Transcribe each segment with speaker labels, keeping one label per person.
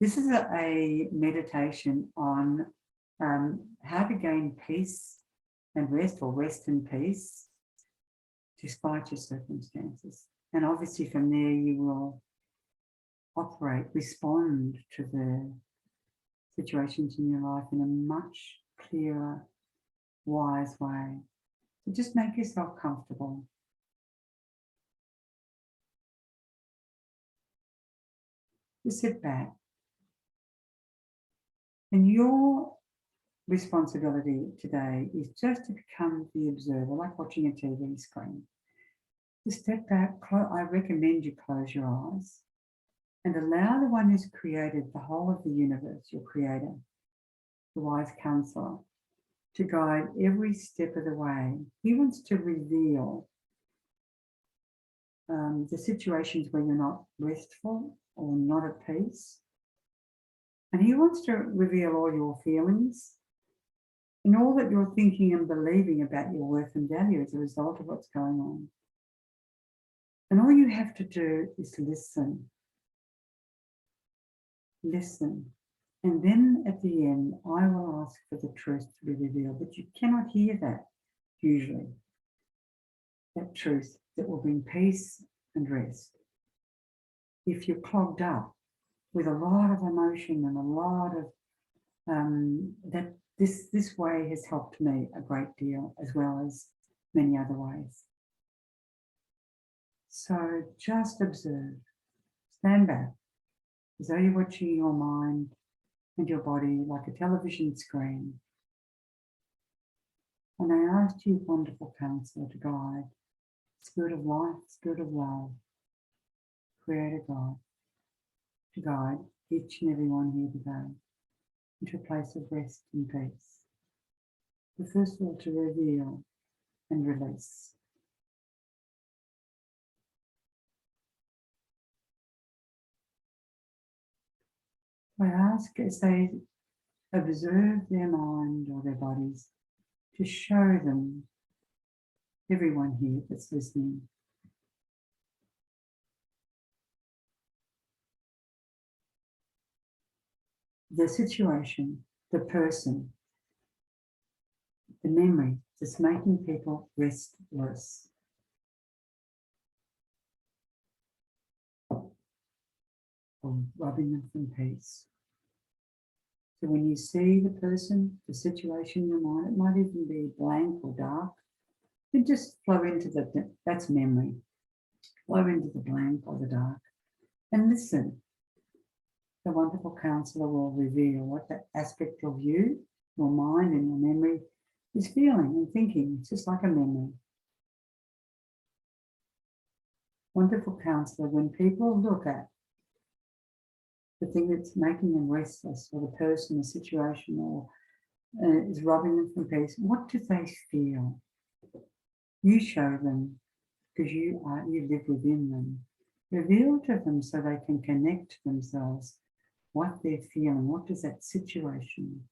Speaker 1: This is a meditation on how to gain peace and rest, or rest and peace, despite your circumstances. And obviously from there you will respond to the situations in your life in a much clearer, wise way. So just make yourself comfortable. Just sit back. And your responsibility today is just to become the observer, like watching a TV screen. To step back, I recommend you close your eyes and allow the one who's created the whole of the universe, your creator, the wise counselor, to guide every step of the way. He wants to reveal the situations where you're not restful or not at peace. And he wants to reveal all your feelings and all that you're thinking and believing about your worth and value as a result of what's going on. And all you have to do is listen. Listen. And then at the end, I will ask for the truth to be revealed. But you cannot hear that usually. That truth that will bring peace and rest. If you're clogged up with a lot of emotion and a lot of that, this way has helped me a great deal, as well as many other ways. So just observe, stand back, as though you're watching your mind and your body like a television screen. And I ask you, wonderful counselor, to guide, Spirit of life, Spirit of love, Creator God, to guide each and every one here today into a place of rest and peace. But first of all, to reveal and release. I ask, as they observe their mind or their bodies, to show them, everyone here that's listening, the situation, the person, the memory that's making people restless. Or robbing them from peace. So when you see the person, the situation in your mind, it might even be blank or dark, you just flow into that's memory. Flow into the blank or the dark and listen. The wonderful counsellor will reveal what that aspect of you, your mind and your memory is feeling and thinking. It's just like a memory. Wonderful counsellor, when people look at the thing that's making them restless, or the person, the situation, or is robbing them from peace, what do they feel? You show them, because you live within them. Reveal to them so they can connect to themselves what they're feeling. What does that situation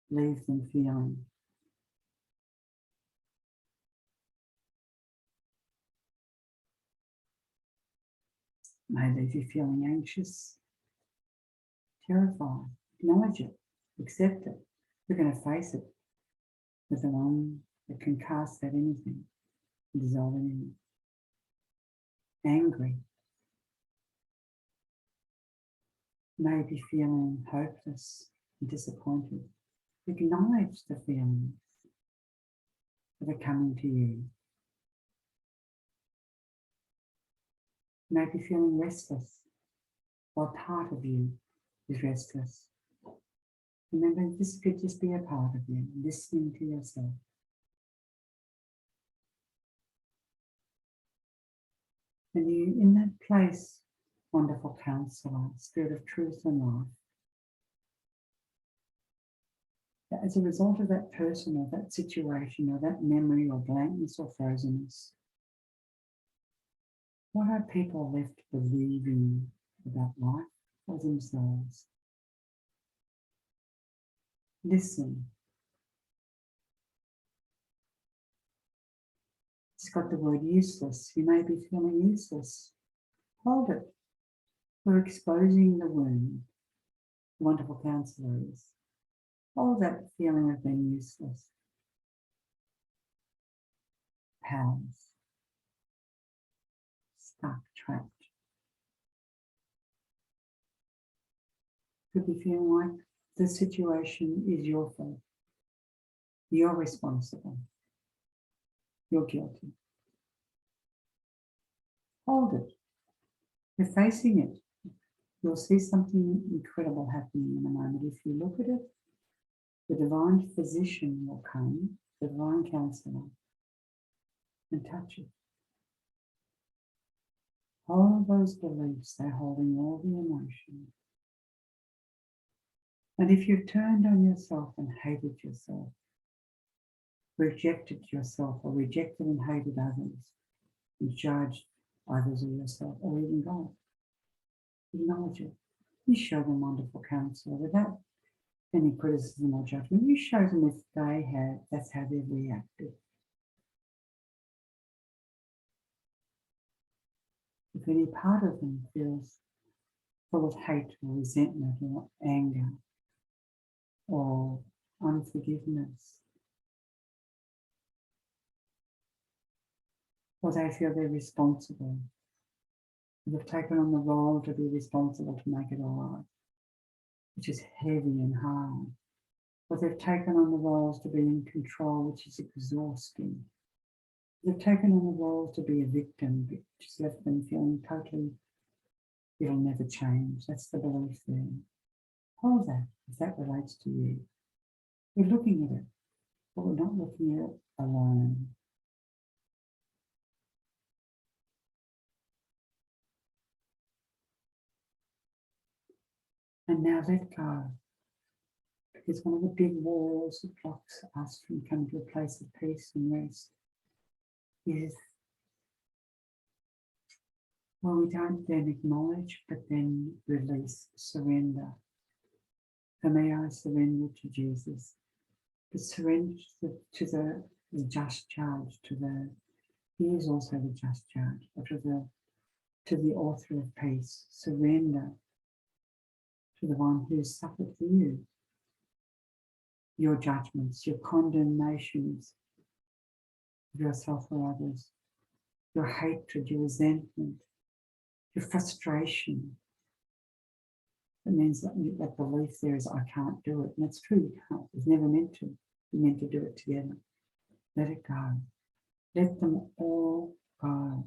Speaker 1: leave them feeling? May leave you feeling anxious, terrified. Acknowledge it, accept it. We're going to face it with the one that can cast that anything and dissolve anything. Angry. May be feeling hopeless and disappointed. Acknowledge the feelings that are coming to you. May be feeling restless, while part of you is restless. Remember, this could just be a part of you, listening to yourself. And you, in that place, wonderful counsellor, Spirit of truth and life, that as a result of that person or that situation or that memory or blankness or frozenness, what are people left believing about life or themselves? Listen. It's got the word useless. You may be feeling useless. Hold it. We're exposing the wound. wonderful counsellor is. All that feeling of being useless, powerless, stuck, trapped. Could be feeling like the situation is your fault. You're responsible. You're guilty. Hold it. You're facing it. You'll see something incredible happening in a moment. If you look at it, the divine physician will come, the divine counselor, and touch it. All those beliefs, they're holding all the emotion. And if you've turned on yourself and hated yourself, rejected yourself or rejected and hated others, and judged others or yourself or even God, acknowledge it. You show them wonderful counsel without any criticism or judgment. You show them if they have, that's how they've reacted. If any part of them feels full of hate or resentment or anger or unforgiveness, or they feel they're responsible, they've taken on the role to be responsible to make it all right, which is heavy and hard, or they've taken on the roles to be in control, which is exhausting. They've taken on the role to be a victim, which has left them feeling totally, it'll never change. That's the belief there. Hold that, if that relates to you. We're looking at it, but we're not looking at it alone. And now let go. Because one of the big walls that blocks us from coming to a place of peace and rest is, well, we don't then acknowledge, but then release, surrender. For me, I surrender to Jesus. But surrender to the just judge, he is also the just judge, but to the author of peace. Surrender to the one who has suffered for you. Your judgments, your condemnations of yourself or others, your hatred, your resentment, your frustration. It means that belief there is, I can't do it. And that's true, you can't. It's never meant to. You're meant to do it together. Let it go. Let them all go.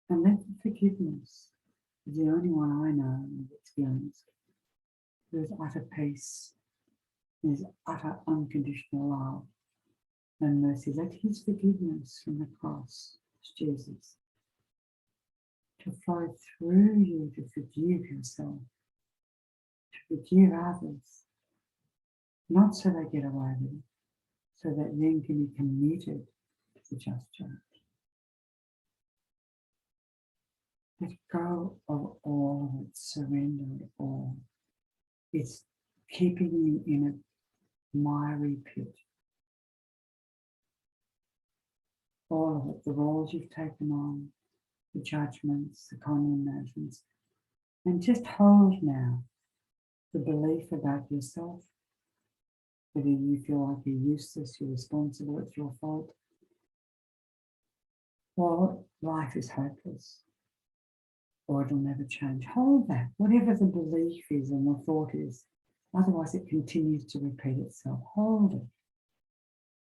Speaker 1: And let the forgiveness is the only one I know and have experienced. There is utter peace. There is utter unconditional love and mercy. Let his forgiveness from the cross, Jesus, to flow through you to forgive yourself, to forgive others, not so they get away with it, so that then can be committed to the just judge. Let go of all of it, surrender it all. It's keeping you in a miry pit. All of it, the roles you've taken on, the judgments, the condemnations, and just hold now the belief about yourself, whether you feel like you're useless, you're responsible, it's your fault, or life is hopeless, or it'll never change. Hold that, whatever the belief is and the thought is, otherwise it continues to repeat itself. Hold it.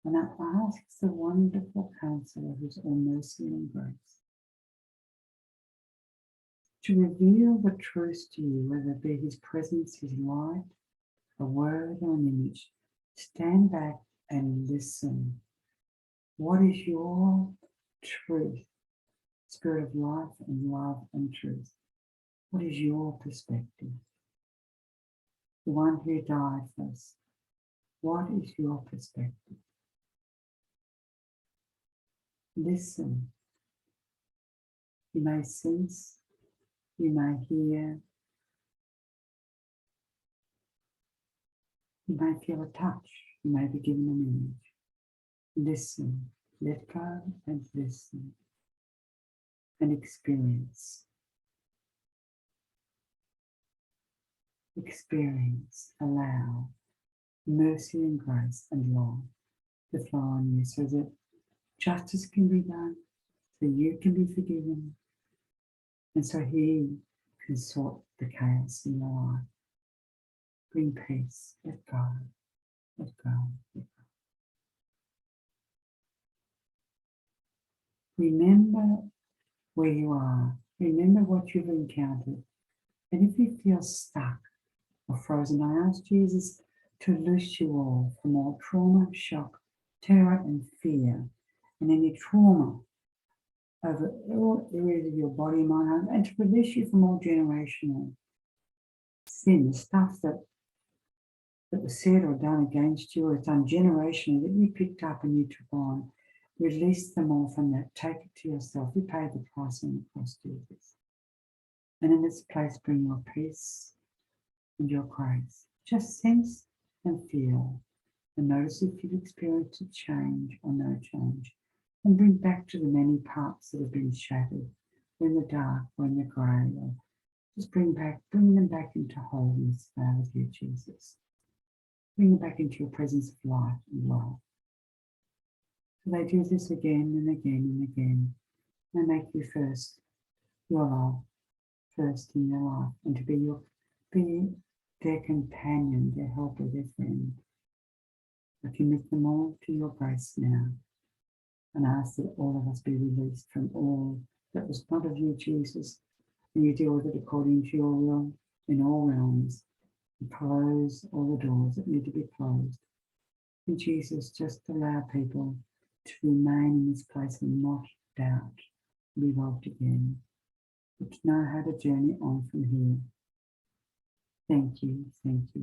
Speaker 1: And ask the wonderful counselor who's all mercy and grace to reveal the truth to you, whether it be his presence, his light, a word or an image. Stand back and listen. What is your truth? Spirit of life and love and truth. What is your perspective? The one who died for us. What is your perspective? Listen. You may sense, you may hear, you may feel a touch, you may be given an image. Listen, let go and listen and experience. experience, allow mercy and grace and love to flow on you so that justice can be done, so you can be forgiven, and so He can sort the chaos in your life. Bring peace, let go, let go, let go. Remember where you are, remember what you've encountered, and if you feel stuck or frozen, I ask Jesus to loose you all from all trauma, shock, terror, and fear, and any trauma over all areas of your body, mind, and to release you from all generational sin, stuff that was said or done against you or done generationally that you picked up and you took on. Release them all from that. Take it to yourself. You paid the price on the cross, Jesus. And in this place, bring your peace and your grace. Just sense and feel and notice if you've experienced a change or no change. And bring back to the many parts that have been shattered, or in the dark, or in the grey, or just bring them back into wholeness now with you, Jesus. Bring them back into your presence of light and love. So they do this again and again and again. They make you first, your love, first in their life, and to be their companion, their helper, their friend. I commit them all to your grace now, and ask that all of us be released from all that was not of you, Jesus, and you deal with it according to your will in all realms, and close all the doors that need to be closed. And Jesus, just allow people to remain in this place and not doubt, be loved again, but to know how to journey on from here. Thank you, thank you,